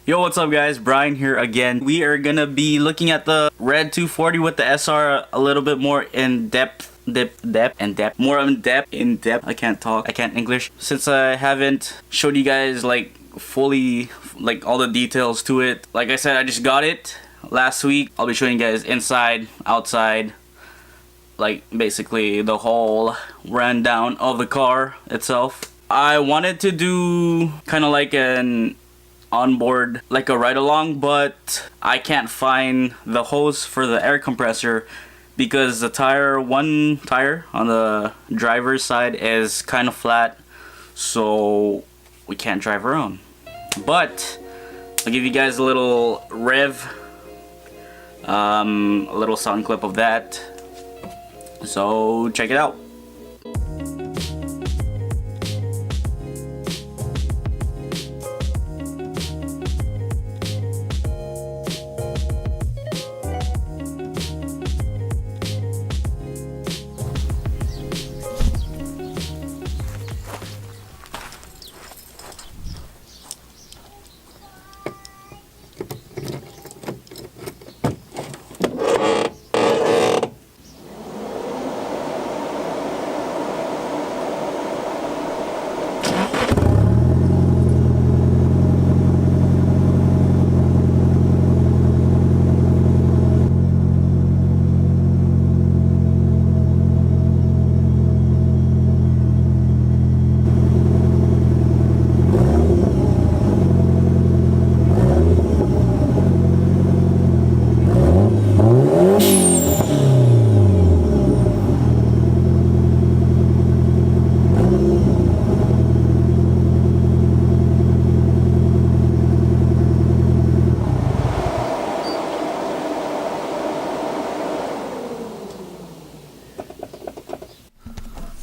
Yo, what's up guys? Brian here again. We are gonna be looking at the Red 240 with the SR a little bit more in depth. More in depth. I can't talk. I can't English. Since I haven't showed you guys like fully like all the details to it. Like I said, I just got it last week. I'll be showing you guys inside, outside, like basically the whole rundown of the car itself. I wanted to do kind of like an onboard, like a ride along, but I can't find the hose for the air compressor because the one tire on the driver's side is kind of flat, so we can't drive around. But I'll give you guys a little rev, a little sound clip of that, so check it out.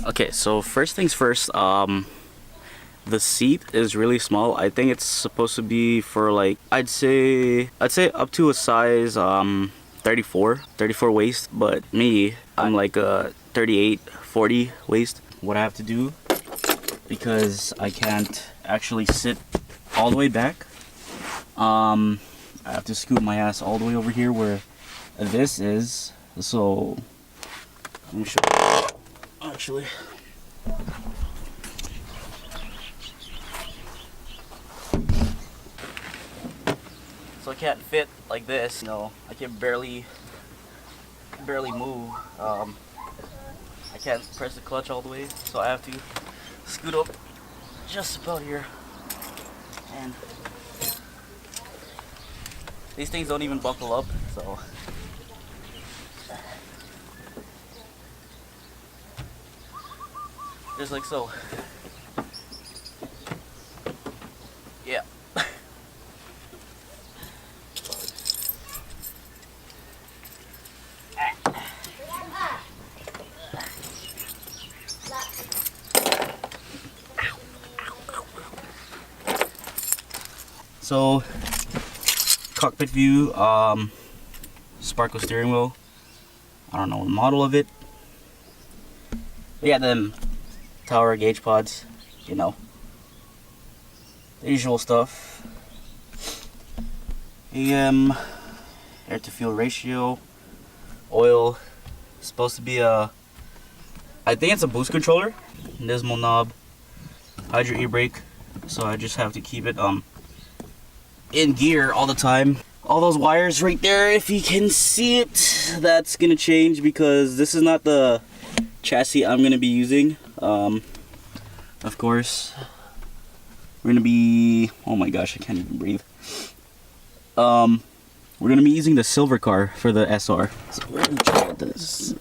Okay, so first things first, the seat is really small. I think it's supposed to be for like, I'd say up to a size 34 waist, but me, I'm like a 38, 40 waist. What I have to do, because I can't actually sit all the way back, I have to scoot my ass all the way over here where this is. So let me show you. Actually, so I can't fit like this. No, I can barely move. I can't press the clutch all the way, so I have to scoot up just about here. And these things don't even buckle up, so. Just like so. Yeah. So, cockpit view, sparkle steering wheel. I don't know the model of it. But yeah, them tower gauge pods, you know, the usual stuff. AM, air to fuel ratio, oil, supposed to be a, I think it's a boost controller, Nismo knob, hydro e-brake, so I just have to keep it in gear all the time. All those wires right there, if you can see it, that's gonna change because this is not the chassis I'm gonna be using. Of course, we're gonna be, oh my gosh, I can't even breathe. We're gonna be using the silver car for the SR. So we're gonna try this.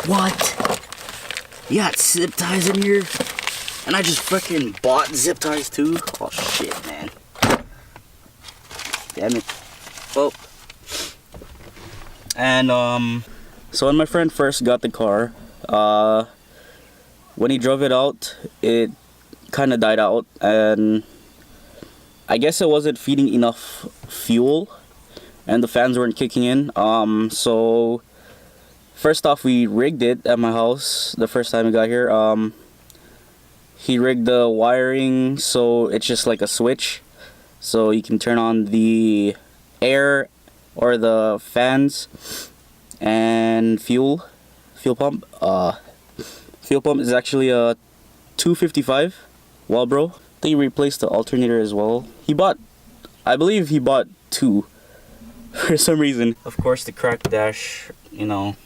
What? You got zip ties in here? And I just freaking bought zip ties too? Oh shit, man. Damn it. Well. And so when my friend first got the car, when he drove it out, it kind of died out, and I guess it wasn't feeding enough fuel and the fans weren't kicking in. So first off, we rigged it at my house the first time we got here. he rigged the wiring so it's just like a switch, so you can turn on the air or the fans and fuel pump. Fuel pump is actually a 255 Walbro. I think he replaced the alternator as well. I believe he bought two for some reason. Of course, the crack dash, you know,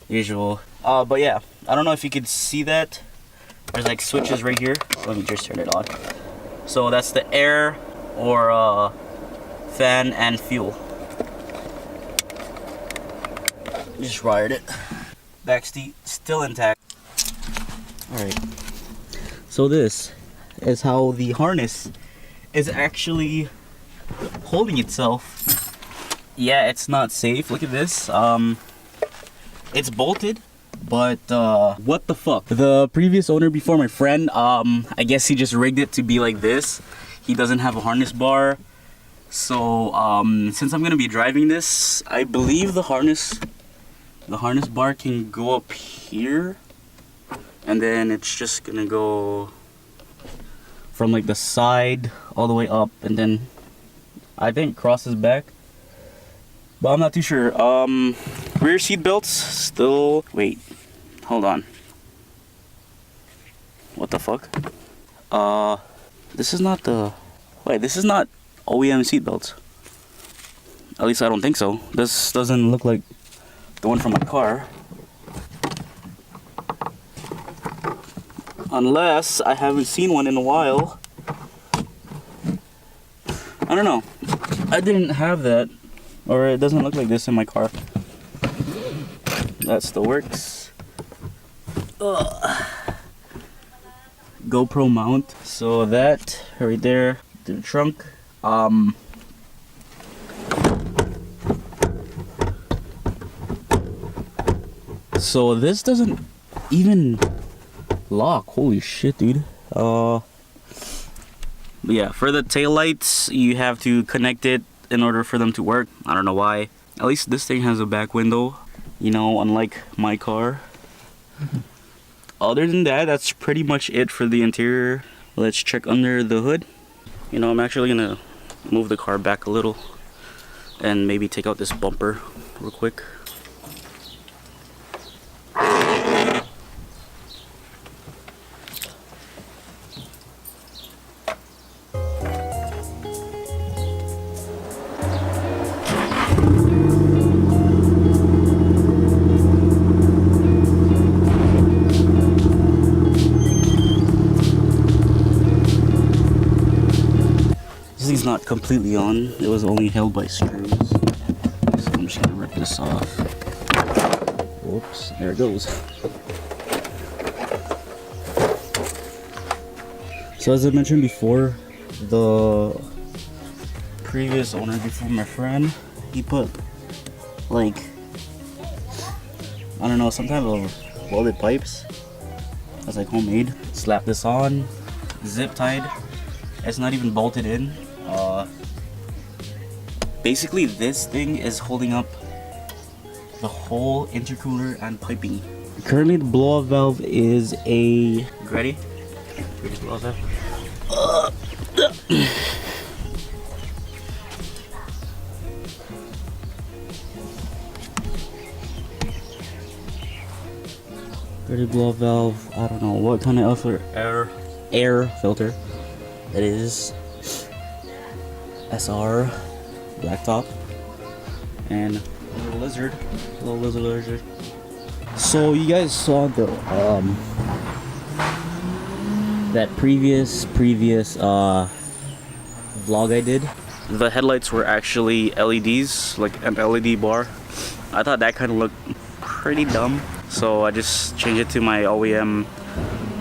usual. But yeah, I don't know if you could see that. There's like switches right here. Let me just turn it on. So that's the air or fan and fuel. Just wired it. Back seat still intact. Alright. So this is how the harness is actually holding itself. Yeah, it's not safe. Look at this. It's bolted, but what the fuck? The previous owner before my friend, I guess he just rigged it to be like this. He doesn't have a harness bar. So since I'm gonna be driving this, I believe the harness bar can go up here, and then it's just gonna go from like the side all the way up, and then I think crosses back, but I'm not too sure. Rear seat belts still, wait, hold on, what the fuck? This is not OEM seat belts. At least I don't think so. This doesn't look like the one from my car. Unless I haven't seen one in a while. I don't know. I didn't have that. Or it doesn't look like this in my car. That still works. Ugh. GoPro mount. So that right there, the trunk. So this doesn't even lock. Holy shit, dude. But yeah, for the taillights, you have to connect it in order for them to work. I don't know why. At least this thing has a back window, you know, unlike my car. Other than that, that's pretty much it for the interior. Let's check under the hood. You know, I'm actually gonna move the car back a little and maybe take out this bumper real quick. This thing's not completely on. It was only held by screws. So I'm just gonna rip this off. Whoops, there it goes. So as I mentioned before, the previous owner before my friend, he put like, I don't know, some type of welded pipes. That's like homemade. Slap this on, zip tied. It's not even bolted in. Basically this thing is holding up the whole intercooler and piping. Currently the blow-off valve is a... Ready? Blow-off valve. Ready blow-off valve. I don't know what kind of air filter it is. SR blacktop and a little lizard. So you guys saw the that previous vlog I did. The headlights were actually LEDs, like an LED bar. I thought that kind of looked pretty dumb, so I just changed it to my OEM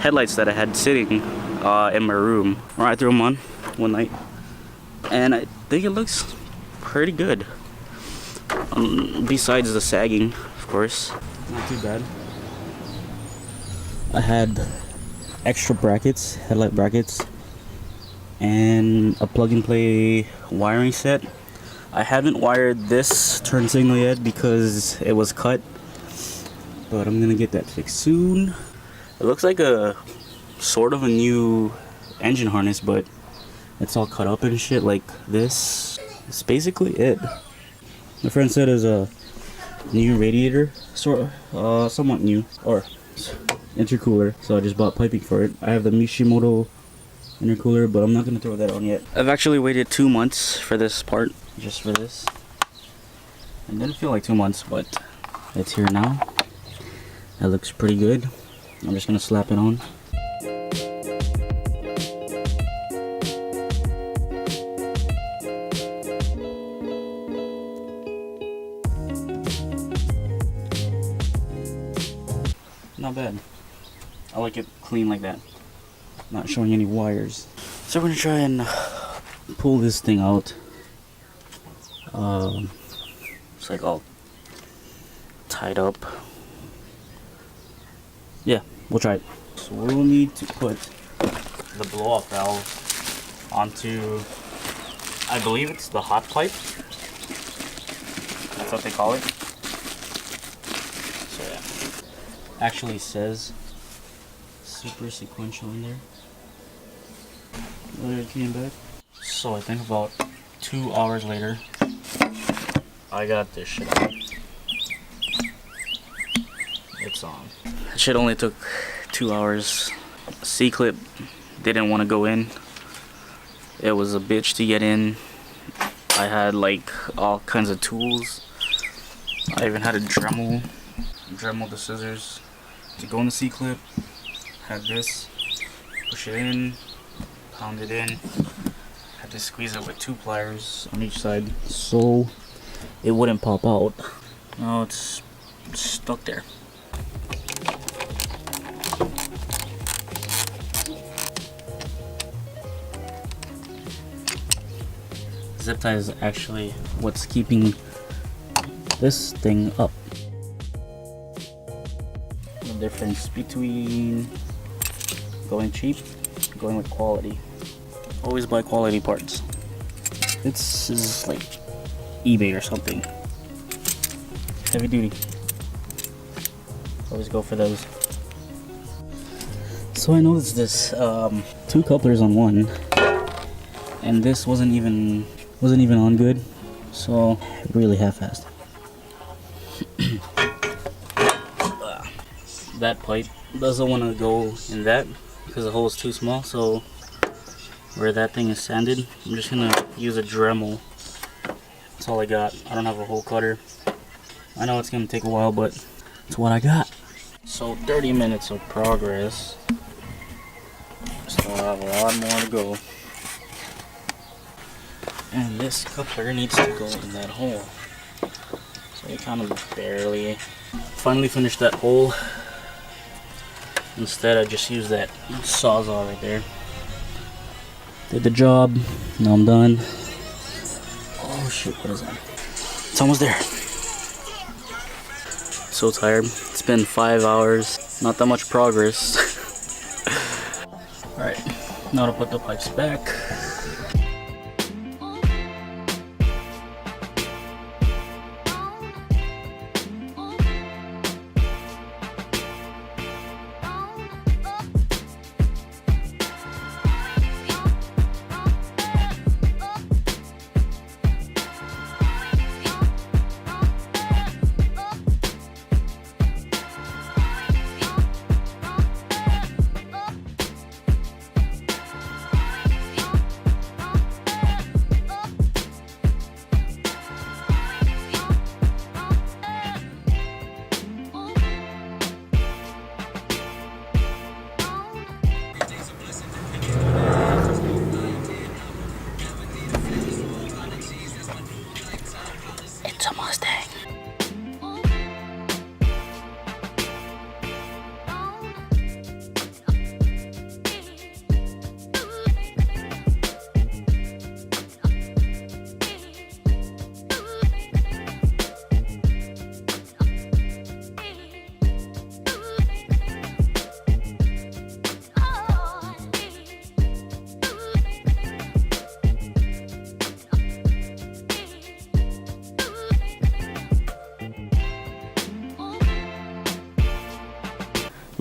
headlights that I had sitting in my room. I threw them on one night, and I think it looks pretty good. Besides the sagging, of course, not too bad. I had extra brackets, headlight brackets, and a plug-and-play wiring set. I haven't wired this turn signal yet because it was cut, but I'm gonna get that fixed soon. It looks like a sort of a new engine harness, but it's all cut up and shit like this. It's basically it. My friend said it's a new radiator, somewhat new, or intercooler, so I just bought piping for it. I have the Mishimoto intercooler, but I'm not gonna throw that on yet. I've actually waited 2 months for this part, just for this. It didn't feel like 2 months, but it's here now. That looks pretty good. I'm just gonna slap it on. Not bad. I like it clean like that. Not showing any wires. So we're gonna try and pull this thing out. It's like all tied up. Yeah, we'll try it. So we'll need to put the blow-off valve onto, I believe it's the hot pipe. That's what they call it. So yeah. Actually says super sequential in there. There it came back. So I think about 2 hours later, I got this shit on. It's on. That shit only took 2 hours. C-clip didn't want to go in. It was a bitch to get in. I had like all kinds of tools. I even had a Dremel the scissors to go in the C-clip. Had this, push it in, pound it in. Had to squeeze it with 2 pliers on each side so it wouldn't pop out. Now it's stuck there. Zip tie is actually what's keeping this thing up. The difference between going cheap, going with quality. Always buy quality parts. This is like eBay or something. Heavy duty. Always go for those. So I noticed this 2 couplers on one, and this wasn't even on good, so really half-assed. That pipe doesn't want to go in that because the hole is too small, so where that thing is sanded, I'm just gonna use a Dremel. That's all I got. I don't have a hole cutter. I know it's gonna take a while, but it's what I got. So 30 minutes of progress. Still have a lot more to go. And this coupler needs to go in that hole. So it kind of barely. Finally finished that hole. Instead I just used that Sawzall right there. Did the job. Now I'm done. Oh shit, what is that? It's almost there. So tired. It's been 5 hours. Not that much progress. Alright, now to put the pipes back.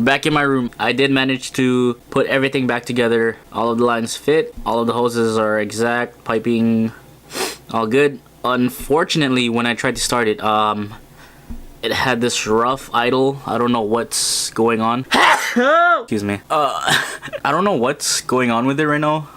back in my room. I did manage to put everything back together. All of the lines fit. All of the hoses are exact. Piping, all good. Unfortunately, when I tried to start it, it had this rough idle. I don't know what's going on. Excuse me. I don't know what's going on with it right now.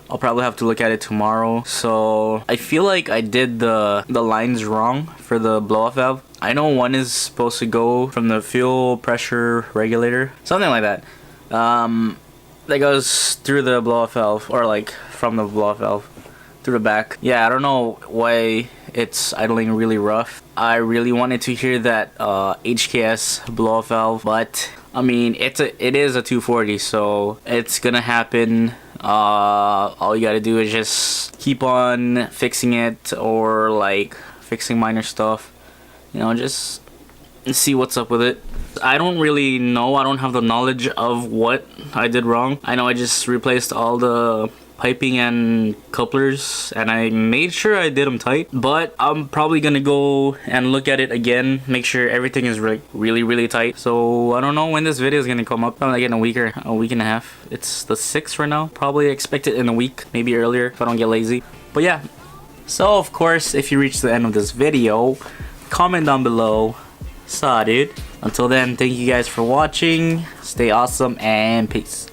I'll probably have to look at it tomorrow. So I feel like I did the lines wrong for the blow-off valve. I know one is supposed to go from the fuel pressure regulator, something like that. That goes through the blow-off valve, or like from the blow-off valve through the back. Yeah, I don't know why it's idling really rough. I really wanted to hear that HKS blow-off valve, but I mean it is a 240, so it's gonna happen. All you gotta do is just keep on fixing it, or like fixing minor stuff, you know, just see what's up with it. I don't really know. I don't have the knowledge of what I did wrong. I know I just replaced all the piping and couplers, and I made sure I did them tight, but I'm probably gonna go and look at it again, make sure everything is really tight. So I don't know when this video is gonna come up. Probably like in a week or a week and a half. It's the 6th right now. Probably expect it in a week, maybe earlier if I don't get lazy. But yeah, so of course, if you reach the end of this video, comment down below. Saw dude. Until then, thank you guys for watching. Stay awesome and peace.